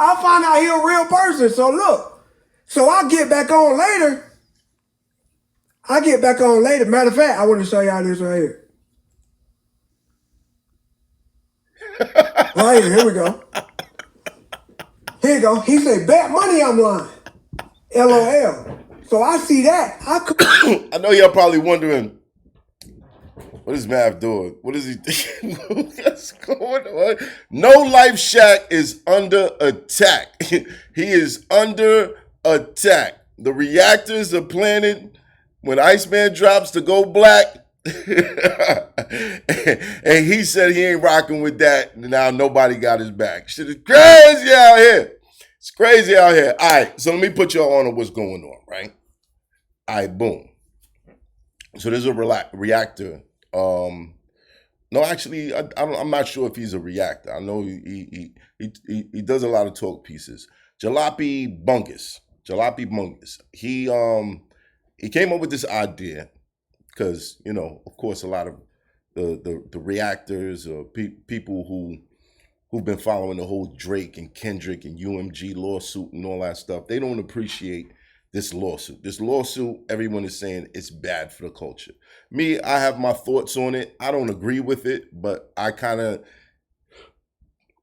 I find out he a real person. So look, so I get back on later. Matter of fact, I want to show y'all this right here. Right here we go. Here you go. He said, bet money I'm lying. LOL. So I see that. I know y'all probably wondering, what is Mav doing? What is he thinking? What's going on? No Life Shaq is under attack. He is under attack. The reactors are planted when Iceman drops to go black. And he said he ain't rocking with that. Now nobody got his back. Shit is crazy out here. It's crazy out here. All right, so let me put y'all on what's going on, right? All right, boom. So there's a reactor. No, actually, I'm not sure if he's a reactor. I know he does a lot of talk pieces. Jalopy Bungus. He came up with this idea because, you know, of course, a lot of the reactors or people who've been following the whole Drake and Kendrick and UMG lawsuit and all that stuff, they don't appreciate this lawsuit. This lawsuit, everyone is saying it's bad for the culture. Me, I have my thoughts on it. I don't agree with it, but I kind of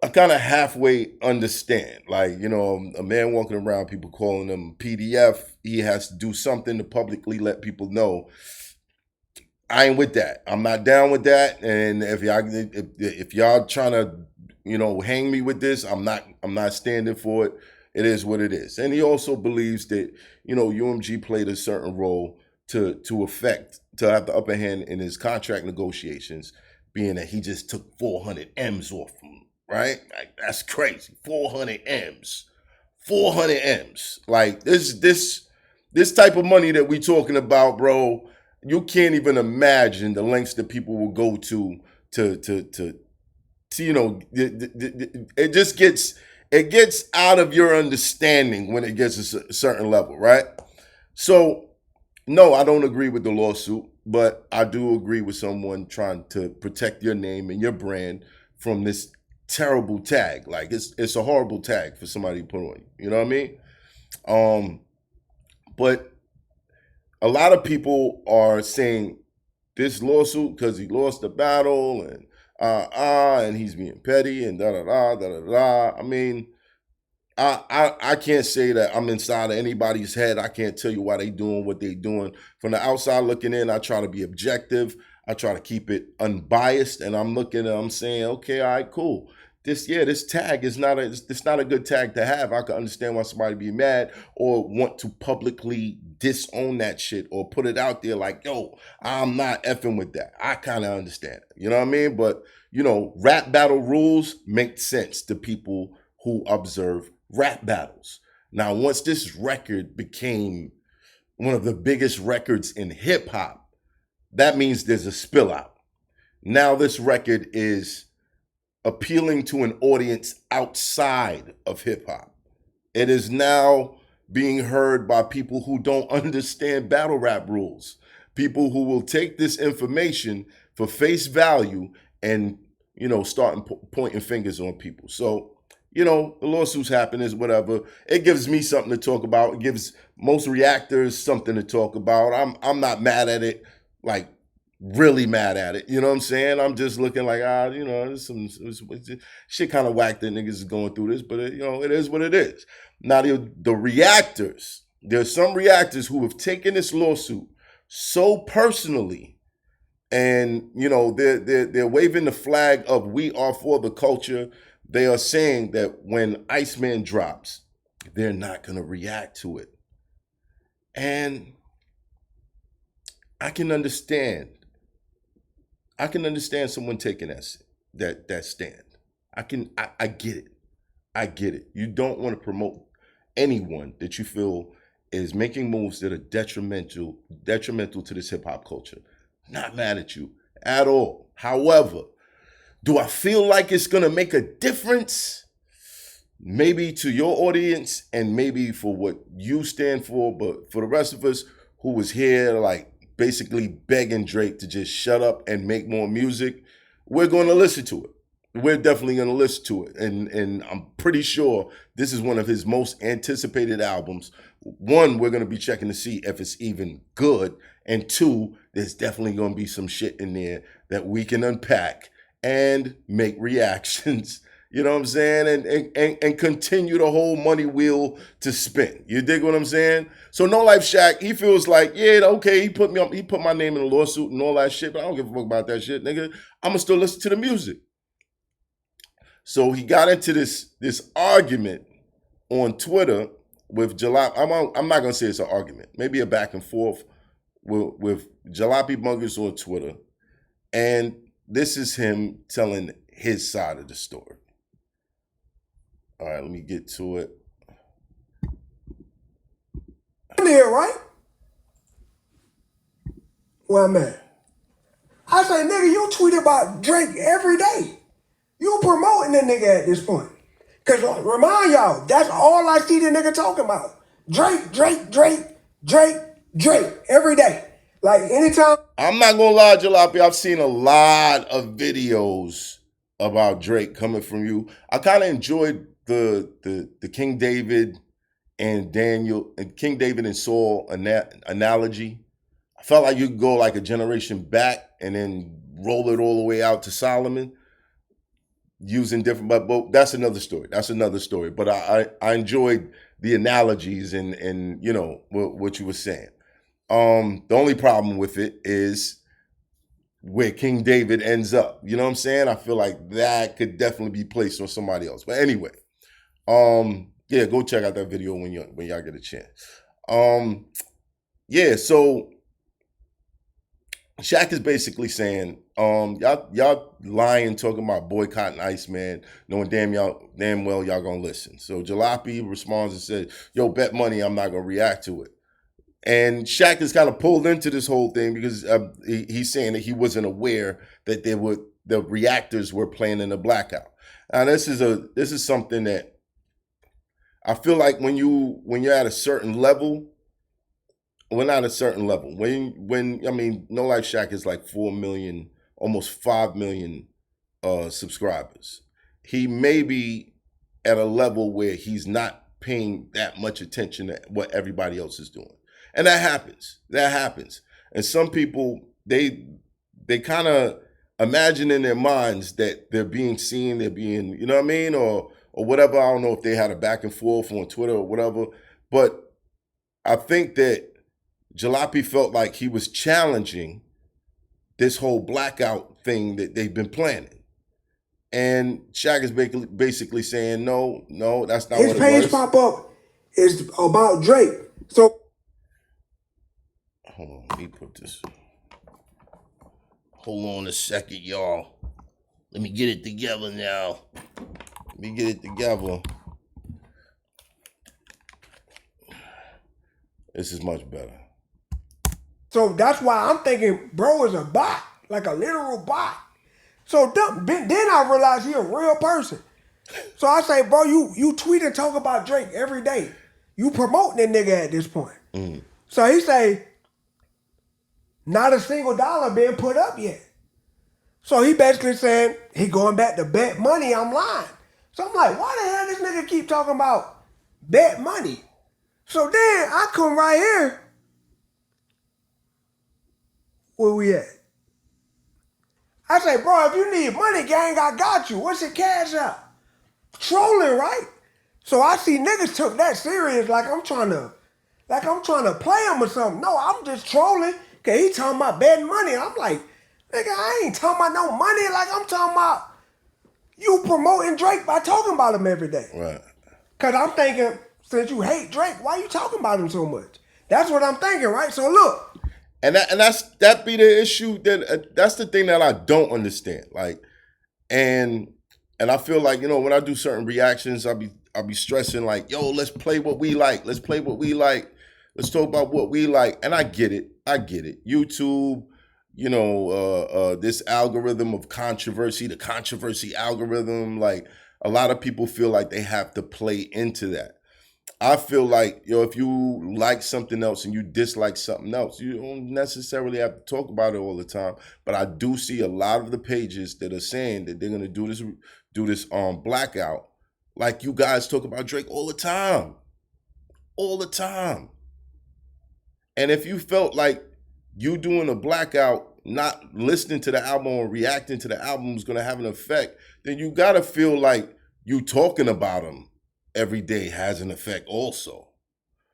halfway understand. Like, you know, a man walking around, people calling him PDF, he has to do something to publicly let people know, I ain't with that. I'm not down with that. And if y'all trying to, you know, hang me with this, I'm not standing for it. It is what it is. And he also believes that, you know, UMG played a certain role to have the upper hand in his contract negotiations, being that he just took 400 M's off him, right? Like, that's crazy. 400 M's. Like, this type of money that we talking about, bro, you can't even imagine the lengths that people will go to you know, it just gets out of your understanding when it gets a certain level, right? So, no, I don't agree with the lawsuit, but I do agree with someone trying to protect your name and your brand from this terrible tag. Like, it's a horrible tag for somebody to put on you. You know what I mean? But a lot of people are saying this lawsuit because he lost the battle and he's being petty and da-da-da. I mean, I can't say that I'm inside of anybody's head. I can't tell you why they doing what they doing. From the outside looking in, I try to be objective. I try to keep it unbiased, and I'm saying, okay, all right, cool. This tag is not a good tag to have. I can understand why somebody be mad or want to publicly disown that shit or put it out there like, yo, I'm not effing with that. I kind of understand it. You know what I mean? But, you know, rap battle rules make sense to people who observe rap battles. Now, once this record became one of the biggest records in hip hop, that means there's a spill out. Now this record is appealing to an audience outside of hip hop. It is now being heard by people who don't understand battle rap rules, people who will take this information for face value and, you know, start pointing fingers on people. So, you know, the lawsuits happen is whatever. It gives me something to talk about. It gives most reactors something to talk about. I'm not mad at it, like really mad at it. You know what I'm saying? I'm just looking like, you know, there's some shit kind of whack that niggas is going through this, but you know, it is what it is. Now the reactors, there's some reactors who have taken this lawsuit so personally, and you know, they're waving the flag of we are for the culture. They are saying that when Iceman drops, they're not going to react to it. And I can understand someone taking that stand. I get it. I get it. You don't want to promote anyone that you feel is making moves that are detrimental to this hip hop culture. Not mad at you at all. However, do I feel like it's going to make a difference? Maybe to your audience and maybe for what you stand for, but for the rest of us who was here like basically begging Drake to just shut up and make more music, we're going to listen to it. we're definitely going to listen to it. And I'm pretty sure this is one of his most anticipated albums. One, we're going to be checking to see if it's even good. And two, there's definitely going to be some shit in there that we can unpack and make reactions. You know what I'm saying? And continue the whole money wheel to spin. You dig what I'm saying? So No Life Shaq, he feels like, yeah, okay, he put my name in a lawsuit and all that shit, but I don't give a fuck about that shit, nigga. I'ma still listen to the music. So he got into this argument on Twitter with Jalopy. I'm not gonna say it's an argument, maybe a back and forth with Jalopy Buggers on Twitter. And this is him telling his side of the story. All right, let me get to it. In here, right? Where I'm at. I say, nigga, you tweet about Drake every day. You promoting the nigga at this point. Because remind y'all, that's all I see the nigga talking about. Drake, Drake, Drake, Drake, Drake, every day. Like anytime. I'm not gonna lie, Jalopy, I've seen a lot of videos about Drake coming from you. I kind of enjoyed the King David and King David and Saul analogy. I felt like you could go like a generation back and then roll it all the way out to Solomon using different, but that's another story. That's another story. But I enjoyed the analogies and you know what you were saying. The only problem with it is where King David ends up. You know what I'm saying? I feel like that could definitely be placed on somebody else. But anyway, yeah, go check out that video when y'all get a chance. Yeah, so Shaq is basically saying, y'all lying, talking about boycotting Iceman, knowing damn well y'all gonna listen. So Jalopy responds and said, yo, bet money I'm not gonna react to it. And Shaq is kind of pulled into this whole thing because he's saying that he wasn't aware that the reactors were playing in a blackout. Now this is something that I feel like when you're at a certain level, well, not a certain level. When I mean, No Life Shaq is like 4 million, almost 5 million subscribers. He may be at a level where he's not paying that much attention to what everybody else is doing. And that happens. That happens. And some people, they kind of imagine in their minds that they're being seen, they're being, you know what I mean? Or whatever. I don't know if they had a back and forth on Twitter or whatever. But I think that Jalopy felt like he was challenging this whole blackout thing that they've been planning. And Shaq is basically saying, no, that's not what it was. His page pop up is about Drake. So hold on, let me put this. Hold on a second, y'all. Let me get it together now. Let me get it together. This is much better. So that's why I'm thinking bro is a bot, like a literal bot. So then I realized he a real person. So I say, bro, you tweet and talk about Drake every day. You promoting that nigga at this point. Mm. So he say, not a single dollar being put up yet. So he basically saying, he going back to bet money, I'm lying. So I'm like, why the hell this nigga keep talking about bet money? So then I come right here. Where we at? I say, bro, if you need money, gang, I got you. What's your cash out? Trolling, right? So I see niggas took that serious, like I'm trying to play him or something. No, I'm just trolling. Cause he talking about betting money. I'm like, nigga, I ain't talking about no money. Like I'm talking about you promoting Drake by talking about him every day. Right. Cause I'm thinking, since you hate Drake, why you talking about him so much? That's what I'm thinking, right? So look. And that be the issue that's the thing that I don't understand. Like, and I feel like, you know, when I do certain reactions, I'll be stressing like, yo, let's play what we like. Let's play what we like. Let's talk about what we like. And I get it. YouTube, you know, this algorithm of controversy, the controversy algorithm, like a lot of people feel like they have to play into that. I feel like, if you like something else and you dislike something else, you don't necessarily have to talk about it all the time. But I do see a lot of the pages that are saying that they're gonna do this blackout. Like you guys talk about Drake all the time. All the time. And if you felt like you doing a blackout, not listening to the album or reacting to the album is gonna have an effect, then you gotta feel like you talking about him every day has an effect also.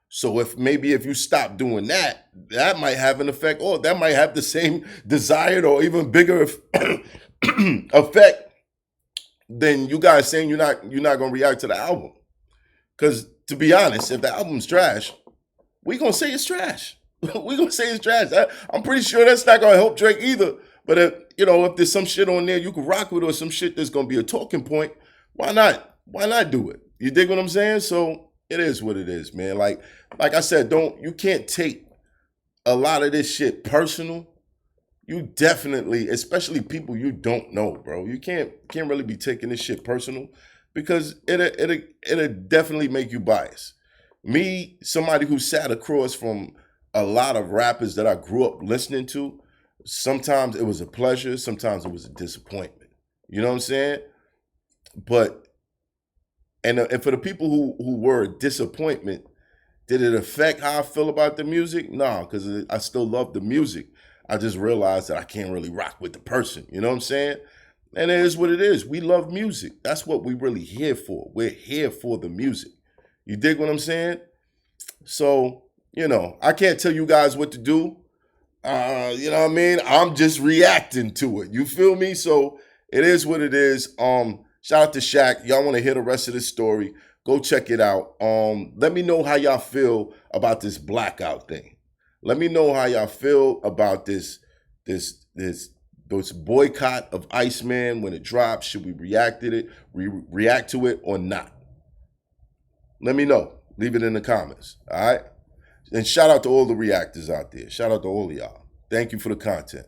So if you stop doing that, that might have an effect, or that might have the same desired or even bigger effect than you guys saying you're not gonna react to the album. Because to be honest, if the album's trash, we gonna say it's trash. We gonna say it's trash. I'm pretty sure that's not gonna help Drake either. But if there's some shit on there you can rock with, or some shit that's gonna be a talking point, why not? Why not do it? You dig what I'm saying? So it is what it is, man. Like I said, you can't take a lot of this shit personal. You definitely, especially people you don't know, bro. You can't really be taking this shit personal, because it'll definitely make you biased. Me, somebody who sat across from a lot of rappers that I grew up listening to, sometimes it was a pleasure, sometimes it was a disappointment. You know what I'm saying? But and for the people who were a disappointment, did it affect how I feel about the music? No, because I still love the music. I just realized that I can't really rock with the person. You know what I'm saying? And it is what it is. We love music. That's what we're really here for. We're here for the music. You dig what I'm saying? So, I can't tell you guys what to do. You know what I mean? I'm just reacting to it. You feel me? So it is what it is. Shout out to Shaq. Y'all want to hear the rest of this story, go check it out. Let me know how y'all feel about this blackout thing. Let me know how y'all feel about this boycott of Iceman when it drops. Should we react to it or not? Let me know. Leave it in the comments. All right? And shout out to all the reactors out there. Shout out to all of y'all. Thank you for the content.